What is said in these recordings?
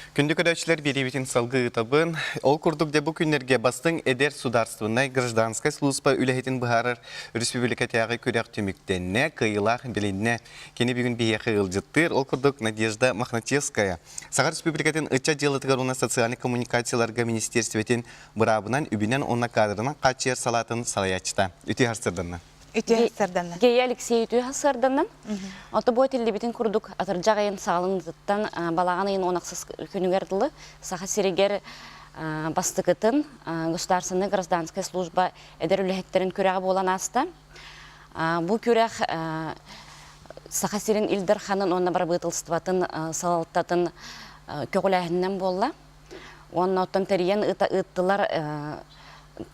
Күндік өдәшілер беребетін салғы ұтабын, ол күрдік де бұл күндерге бастың әдер сударствынай гражданскай служба үләхетін бұхарыр республикатяғы көрек түміктенне, қиылақ білінне кені бүгін бейе қиылжыттыр. Ол күрдік Надежда Махнатьевская. Сағар республикатын ұтча делытығаруна социальный коммуникацияларға министерстветін бұрабынан үбінен онна кадрынан қатшер салатын салаячта. Үті харсырдыңна. Гея Алексей үті хасырданнан. Оты бой телебетін күрдік атыржағайын сағылыңдықтан балағанайын онақсыз күнігерділі саға серегер бастықытын государственный гражданская служба әдер үліхеттерін көрегі болан аста. Бұл көрек саға серен Илдар ханын онына бар бұйтылыстыватын салалттатын көгіләхіннен болла. Онына оттан тәріен ұттылар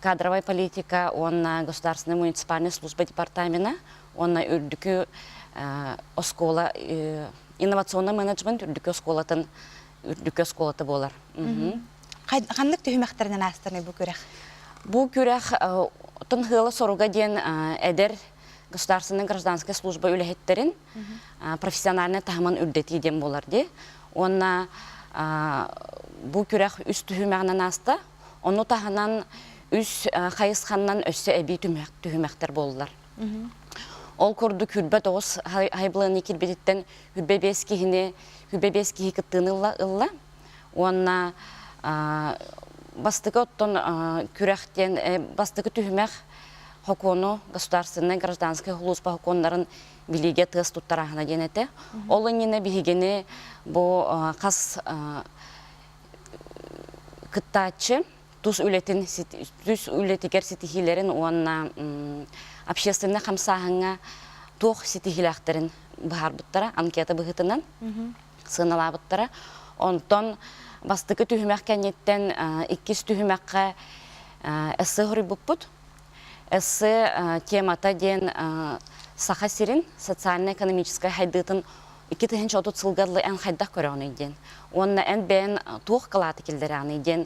кадровая политика, он государственная муниципальная служба департамента, он үрдікі оскола, инновационный менеджмент үрдікі осколаты болар. Қандық түйімәқтерінен астырны бұл көрек? Бұл көрек тұн ғылы соруға ден әдер государственная гражданская служба үліхеттерін профессиональный тағымын үрдеті ден болар де. Онна бұл көрек үст түйімәғінен асты, оны тағынан үс қайысқаннан өссі әбей түйімәқтер болылар. Ол көрді күрбі тоғыз хайбылығын екербедеттен хүрбе бес кихі кіттіні ұлла. Онна бастығы оттон күректен, бастығы түйімәқ хокону государственный гражданский служба хоконларын билиге тығыз тұттарағына денеті. Ол үнені бігені бұл қас кіттачы Туз үлетігер сетихилерін оңна общественный қамсағыңа тоқ сетихиләқтерін бұхар бұттара, анкета бұғытынан сынала бұттара. Онтон бастықы түйімәқ кәнеттен 2 түйімәққа әсі ғыры бұппұд. Әсі темата ден сақа серін социально-экономическай хайдытын 2030 сылғадылы ән хайдақ көріғаны ден. Онна ән бән тоқ қылаты келдері аны ден.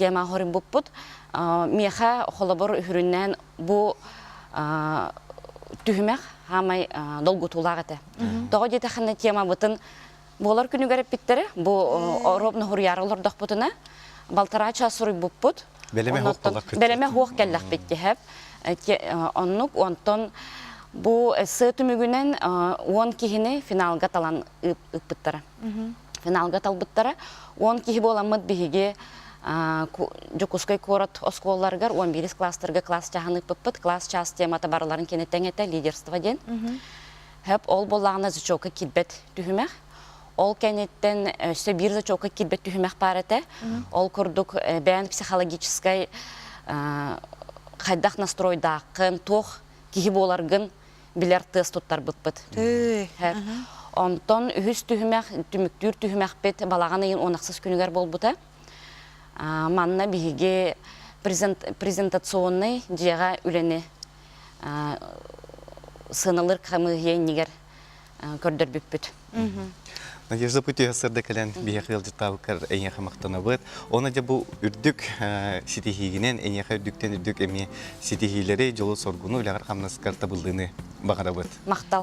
Тема хорин буппут меха холобор хүрүннән бу түһмәк хамай долгу тулагыты. Тога дете ханна тема бутын болар күнүгәреп биттере бу робны хур ярылар дохпутына балтарача суры буппут. Белеме хук келлак битте хәп. Оннук онтон бу сөтүмүгүнен 10 кихине финалга талан ыппыттара. Финалга талбыттара 10 кихи боламыт биһиге Жокускай корот осколларгар 11 класстарга класс чаханы пыппыт, класс час темата барыларын кенеттен әті лидерство ден. Хөп ол болағына зачока килбет түхімәк. Ол кенеттен өсі бір зачока килбет түхімәк бар әті. Ол күрдік бән психологическай қайдақ настройдақын, тоқ кейі боларғын білер тыз тұттар бұтпыт. Онтон үхіс түхімәк, түміктүр түхімәк бет балағаны ең онақсыз күнігер бол бұта. Манна биге презентационный жега үлені сыналыр қамығы еңнегер көрдір бүппіт. Надежда пути сырды кәлен бие қиылжыттау кәр әйне қамақтаны бұд. Оны де бұл үрдік сетихигінен, әйне үрдіктен үрдік әме сетихилері жолы соргуны үләғір қамнас карта бұлдыны бағара бұд. Мақтал.